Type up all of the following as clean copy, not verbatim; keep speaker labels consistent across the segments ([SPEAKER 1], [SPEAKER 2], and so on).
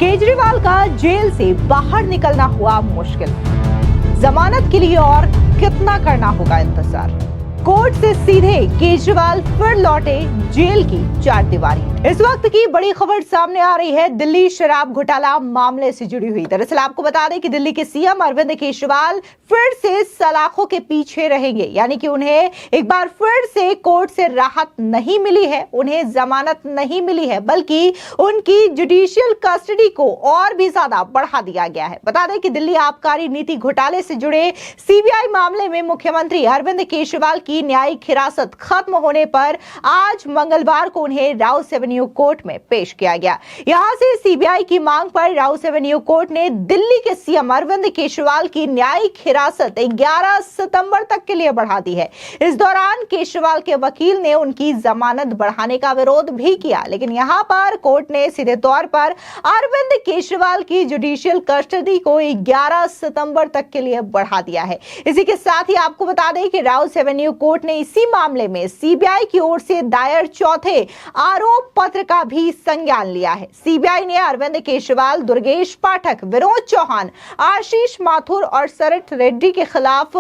[SPEAKER 1] केजरीवाल का जेल से बाहर निकलना हुआ मुश्किल। जमानत के लिए और कितना करना होगा इंतजार। कोर्ट से सीधे केजरीवाल फिर लौटे जेल की चार दीवारी। इस वक्त की बड़ी खबर सामने आ रही है दिल्ली शराब घोटाला मामले से जुड़ी हुई। दरअसल आपको बता दें कि दिल्ली के सीएम अरविंद केजरीवाल फिर से सलाखों के पीछे रहेंगे, यानी कि उन्हें एक बार फिर से कोर्ट से राहत नहीं मिली है, उन्हें जमानत नहीं मिली है, बल्कि उनकी जुडिशियल कस्टडी को और भी ज्यादा बढ़ा दिया गया है। बता दें कि दिल्ली आबकारी नीति घोटाले से जुड़े सीबीआई मामले में मुख्यमंत्री अरविंद केजरीवाल की न्यायिक हिरासत खत्म होने पर आज मंगलवार को उन्हें राउस एवेन्यू कोर्ट में पेश किया गया। यहां से सीबीआई की मांग पर राउस एवेन्यू कोर्ट ने दिल्ली के सीएम अरविंद केजरीवाल की न्यायिक हिरासत 11 सितंबर तक के लिए बढ़ा दी है। इस दौरान केजरीवाल के वकील ने उनकी जमानत बढ़ाने का विरोध भी किया, लेकिन यहां पर कोर्ट ने सीधे तौर पर अरविंद केजरीवाल की जुडिशियल कस्टडी को 11 सितंबर तक के लिए बढ़ा दिया है। इसी के साथ ही आपको बता दें कि राउस एवेन्यू कोर्ट ने इसी मामले में सीबीआई की ओर से दायर चौथे आरोप पत्र का भी संज्ञान लिया है। सीबीआई ने अरविंद केजरीवाल, दुर्गेश पाठक, विनोद चौहान, आशीष माथुर और शरद रेड्डी के खिलाफ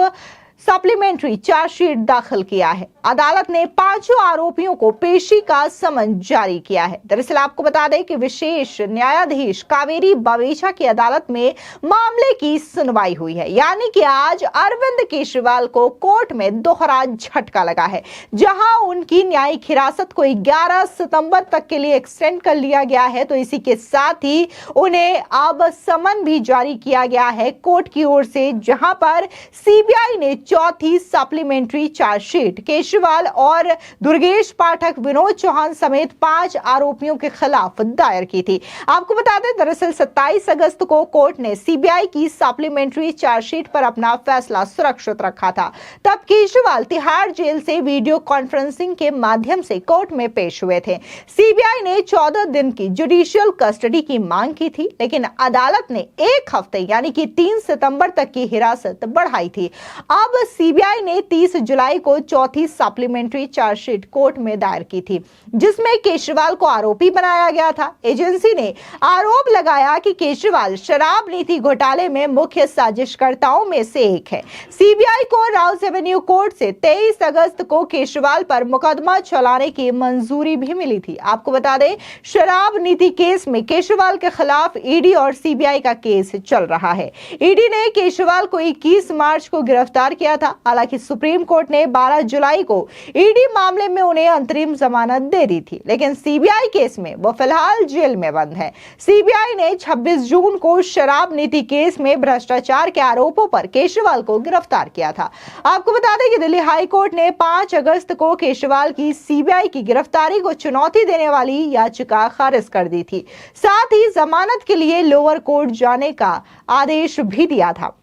[SPEAKER 1] सप्लीमेंट्री चार्जशीट दाखिल किया है। अदालत ने पांचों आरोपियों को पेशी का समन जारी किया है। दरअसल आपको बता दें कि विशेष न्यायाधीश कावेरी बावेचा की अदालत में मामले की सुनवाई हुई है, यानी कि आज अरविंद केजरीवाल को कोर्ट में दोहरा झटका लगा है, जहां उनकी न्यायिक हिरासत को 11 सितंबर तक के लिए एक्सटेंड कर लिया गया है। तो इसी के साथ ही उन्हें अब समन भी जारी किया गया है कोर्ट की ओर से, जहां पर सीबीआई ने चौथी सप्लीमेंट्री चार्जशीट केजरीवाल और दुर्गेश पाठक, विनोद चौहान समेत 5 आरोपियों के खिलाफ दायर की थी। आपको बता दें दरअसल 27 अगस्त को कोर्ट ने सीबीआई की सप्लीमेंट्री चार्जशीट पर अपना फैसला सुरक्षित रखा था। तब केजरीवाल तिहाड़ जेल से वीडियो कॉन्फ्रेंसिंग के माध्यम से कोर्ट में पेश हुए थे। सीबीआई ने 14 दिन की जुडिशियल कस्टडी की मांग की थी, लेकिन अदालत ने 1 हफ्ते यानी कि 3 सितंबर तक की हिरासत बढ़ाई थी। अब सीबीआई ने 30 जुलाई को चौथी सप्लीमेंट्री चार्जशीट कोर्ट में दायर की थी, जिसमें केजरीवाल को आरोपी बनाया गया था। एजेंसी ने आरोप लगाया कि केजरीवाल शराब नीति घोटाले में मुख्य साजिशकर्ताओं में से एक है। सीबीआई को राउस एवेन्यू कोर्ट से 23 अगस्त को केजरीवाल पर मुकदमा चलाने की मंजूरी भी मिली थी। आपको बता दें शराब नीति केस में केजरीवाल के खिलाफ ईडी और सीबीआई का केस चल रहा है। ईडी ने केजरीवाल को 21 मार्च को गिरफ्तार किया था। हालांकि सुप्रीम कोर्ट ने 12 जुलाई को ईडी मामले में उन्हें अंतरिम जमानत दे दी थी, लेकिन सीबीआई केस में वो फिलहाल जेल में बंद है। सीबीआई ने 26 जून को शराब नीति केस में भ्रष्टाचार के आरोपों पर केजरीवाल को गिरफ्तार किया था। आपको बता दें कि दिल्ली हाई कोर्ट ने 5 अगस्त को केजरीवाल की सीबीआई की गिरफ्तारी को चुनौती देने वाली याचिका खारिज कर दी थी। साथ ही जमानत के लिए लोअर कोर्ट जाने का आदेश भी दिया था।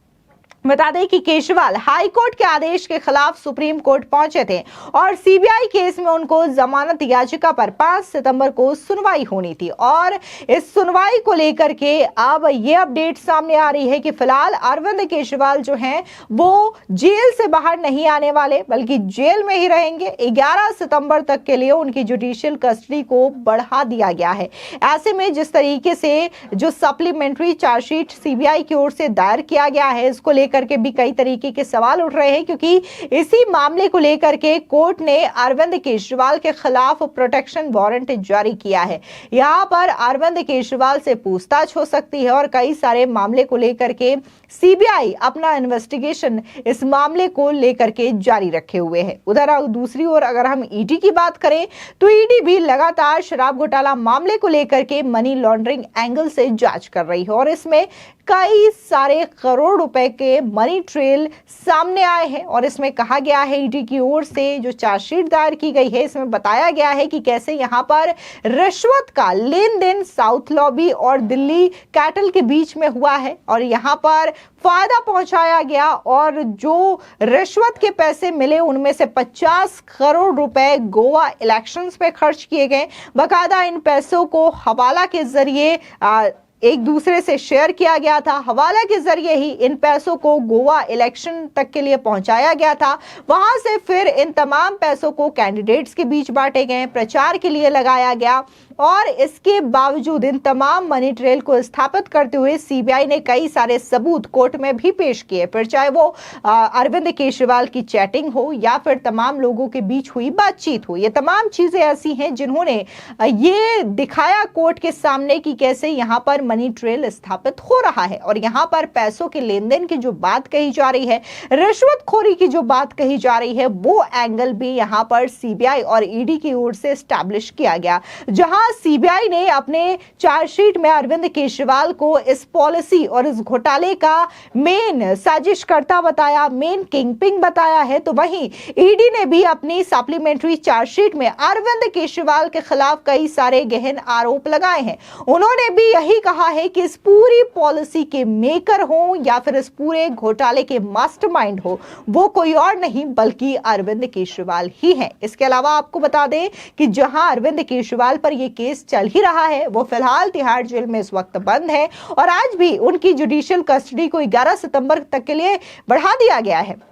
[SPEAKER 1] बता दें कि केजरीवाल हाई कोर्ट के आदेश के खिलाफ सुप्रीम कोर्ट पहुंचे थे और सीबीआई केस में उनको जमानत याचिका पर 5 सितंबर को सुनवाई होनी थी। और इस सुनवाई को लेकर के अब ये अपडेट सामने आ रही है कि फिलहाल अरविंद केजरीवाल जो हैं वो जेल से बाहर नहीं आने वाले, बल्कि जेल में ही रहेंगे। 11 सितंबर तक के लिए उनकी जुडिशियल कस्टडी को बढ़ा दिया गया है। ऐसे में जिस तरीके से जो सप्लीमेंट्री चार्जशीट सीबीआई की ओर से दायर किया गया है, इसको करके भी कई तरीके के सवाल उठ रहे हैं, क्योंकि इसी मामले को लेकर के कोर्ट ने अरविंद केजरीवाल के खिलाफ प्रोटेक्शन वारंट जारी किया है। यहां पर अरविंद केजरीवाल से पूछताछ हो सकती है और कई सारे मामले को लेकर के सीबीआई अपना इन्वेस्टिगेशन इस मामले को लेकर के जारी रखे हुए है। उधर दूसरी ओर अगर हम ईडी की बात करें तो ईडी भी लगातार शराब घोटाला मामले को लेकर के मनी लॉन्ड्रिंग एंगल से जांच कर रही है और इसमें कई सारे करोड़ रुपए के मनी ट्रेल सामने आए हैं। और इसमें कहा गया है ईडी की ओर से जो चार्जशीट दायर की गई है, इसमें बताया गया है कि कैसे यहां पर रिश्वत का लेन देन साउथ लॉबी और दिल्ली कैटल के बीच में हुआ है और यहां पर फायदा पहुंचाया गया और जो रिश्वत के पैसे मिले उनमें से 50 करोड़ रुपए गोवा इलेक्शंस पे खर्च किए गए। बाकायदा इन पैसों को हवाला के जरिए एक दूसरे से शेयर किया गया था। हवाला के जरिए ही इन पैसों को गोवा इलेक्शन तक के लिए पहुंचाया गया था। वहां से फिर इन तमाम पैसों को कैंडिडेट्स के बीच बांटे गए, प्रचार के लिए लगाया गया और इसके बावजूद इन तमाम मनी ट्रेल को स्थापित करते हुए सीबीआई ने कई सारे सबूत कोर्ट में भी पेश किए, फिर चाहे वो अरविंद केजरीवाल की चैटिंग हो या फिर तमाम लोगों के बीच हुई बातचीत हो। ये तमाम चीजें ऐसी हैं जिन्होंने ये दिखाया कोर्ट के सामने कि कैसे यहाँ पर मनी ट्रेल स्थापित हो रहा है और यहाँ पर पैसों के लेन देन की जो बात कही जा रही है, रिश्वतखोरी की जो बात कही जा रही है, वो एंगल भी यहाँ पर सीबीआई और ईडी की ओर से एस्टैब्लिश किया गया, जहां सीबीआई ने अपने चार्जशीट में अरविंद केजरीवाल को इस पॉलिसी और इस घोटाले का मेन साजिशकर्ता बताया, मेन किंगपिन बताया है। तो वहीं ईडी ने भी अपनी सप्लीमेंट्री चार्जशीट में अरविंद केजरीवाल के खिलाफ कई सारे गहन आरोप लगाए हैं। उन्होंने भी यही कहा है कि इस पूरी पॉलिसी के मेकर हो या फिर इस पूरे घोटाले के मास्टरमाइंड हो, वो कोई और नहीं बल्कि अरविंद केजरीवाल ही है। इसके अलावा आपको बता दें कि जहां अरविंद केजरीवाल पर यह केस चल ही रहा है, वो फिलहाल तिहाड़ जेल में इस वक्त बंद है और आज भी उनकी जुडिशियल कस्टडी को 11 सितंबर तक के लिए बढ़ा दिया गया है।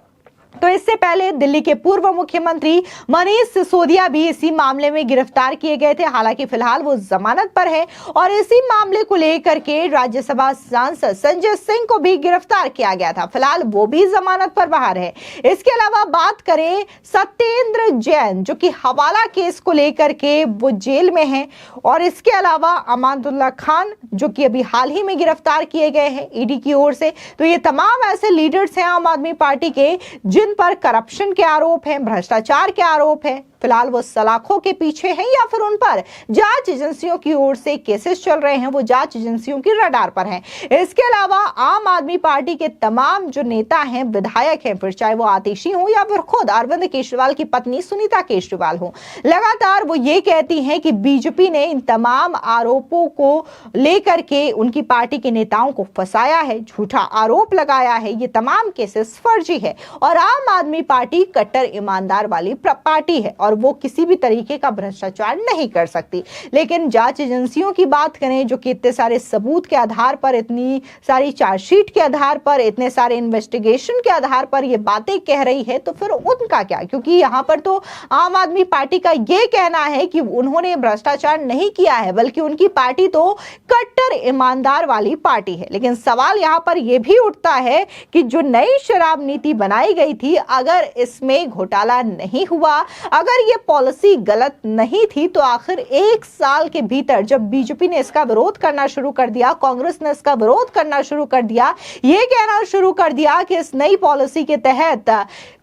[SPEAKER 1] तो इससे पहले दिल्ली के पूर्व मुख्यमंत्री मनीष सिसोदिया भी इसी मामले में गिरफ्तार किए गए थे। हालांकि फिलहाल वो जमानत पर है और इसी मामले को लेकर के राज्यसभा सांसद संजय सिंह को भी गिरफ्तार किया गया था। फिलहाल वो भी जमानत पर बाहर है। इसके अलावा बात करें सत्येंद्र जैन, जो कि हवाला केस को लेकर के वो जेल में है, और इसके अलावा अमानुल्लाह खान, जो कि अभी हाल ही में गिरफ्तार किए गए हैं ईडी की ओर से। तो ये तमाम ऐसे लीडर्स हैं आम आदमी पार्टी के जिन पर करप्शन के आरोप हैं, भ्रष्टाचार के आरोप हैं। फिलहाल वो सलाखों के पीछे हैं या फिर उन पर जांच एजेंसियों की ओर से केसेस चल रहे हैं, वो जांच एजेंसियों की रडार पर हैं। इसके अलावा आम आदमी पार्टी के तमाम जो नेता हैं, विधायक हैं, फिर चाहे वो आतिशी हो या फिर खुद अरविंद केजरीवाल की पत्नी सुनीता केजरीवाल हो, लगातार वो ये कहती हैं कि बीजेपी ने इन तमाम आरोपों को लेकर के उनकी पार्टी के नेताओं को फंसाया है, झूठा आरोप लगाया है, ये तमाम केसेस फर्जी है और आम आदमी पार्टी कट्टर ईमानदार वाली पार्टी है और वो किसी भी तरीके का भ्रष्टाचार नहीं कर सकती। लेकिन जांच एजेंसियों की बात करें, जो कि इतने सारे सबूत के आधार पर, इतनी सारी चार्जशीट के आधार पर, इतने सारे इन्वेस्टिगेशन के आधार पर ये बातें कह रही है, तो फिर उनका क्या? क्योंकि यहाँ पर तो आम आदमी पार्टी का ये कहना है कि उन्होंने भ्रष्टाचार नहीं किया है, बल्कि उनकी पार्टी तो कट्टर ईमानदार वाली पार्टी है। लेकिन सवाल यहाँ पर यह भी उठता है कि जो नई शराब नीति बनाई गई थी, अगर इसमें घोटाला नहीं हुआ, अगर ये पॉलिसी गलत नहीं थी, तो आखिर 1 साल के भीतर जब बीजेपी ने इसका विरोध करना शुरू कर दिया, कांग्रेस ने इसका विरोध करना शुरू कर दिया, ये कहना शुरू कर दिया कि इस नई पॉलिसी के तहत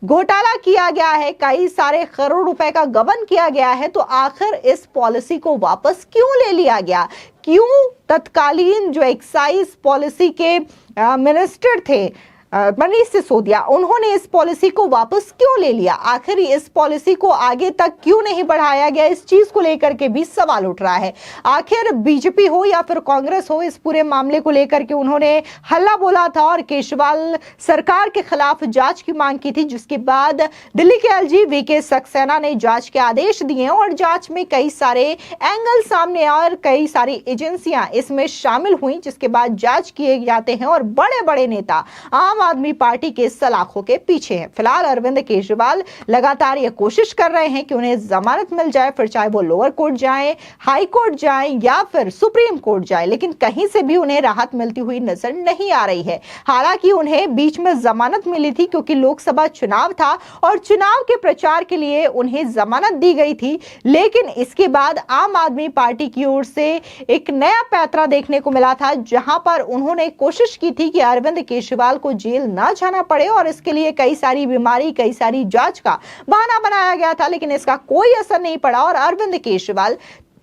[SPEAKER 1] घोटाला किया गया है, कई सारे करोड़ रुपए का गबन किया गया है, तो आखिर इस पॉलिसी को वापस क्यों ले लिया गया? क्यों तत्कालीन जो एक्साइज पॉलिसी के मिनिस्टर थे मनीष सिसोदिया, उन्होंने इस पॉलिसी को वापस क्यों ले लिया? आखिर इस पॉलिसी को आगे तक क्यों नहीं बढ़ाया गया? इस चीज को लेकर के भी सवाल उठ रहा है। आखिर बीजेपी हो या फिर कांग्रेस हो, इस पूरे मामले को लेकर के उन्होंने हल्ला बोला था और केजरीवाल सरकार के खिलाफ जांच की मांग की थी, जिसके बाद दिल्ली के एलजी वीके सक्सेना ने जांच के आदेश दिए और जांच में कई सारे एंगल सामने आए और कई सारी एजेंसियां इसमें शामिल हुई, जिसके बाद जांच किए जाते हैं और बड़े बड़े नेता आम आदमी पार्टी के सलाखों के पीछे हैं। फिलहाल अरविंद केजरीवाल लगातार ये कोशिश कर रहे हैं कि उन्हें जमानत मिल जाए, फिर चाहे वो लोअर कोर्ट जाएं, हाई कोर्ट जाएं या फिर सुप्रीम कोर्ट जाएं, लेकिन कहीं से भी उन्हें राहत मिलती हुई नजर नहीं आ रही है। हालांकि उन्हें बीच में जमानत मिली थी क्योंकि लोकसभा चुनाव था और चुनाव के प्रचार के लिए उन्हें जमानत दी गई थी, लेकिन इसके बाद आम आदमी पार्टी की ओर से एक नया पैंतरा देखने को मिला था, जहां पर उन्होंने कोशिश की थी कि अरविंद केजरीवाल को जेल ना जाना पड़े और इसके लिए कई सारी बीमारी, कई सारी जांच का बहाना बनाया गया था, लेकिन इसका कोई असर नहीं पड़ा और अरविंद केजरीवाल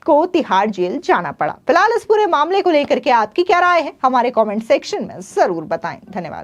[SPEAKER 1] को तिहाड़ जेल जाना पड़ा। फिलहाल इस पूरे मामले को लेकर के आपकी क्या राय है, हमारे कमेंट सेक्शन में जरूर बताएं। धन्यवाद।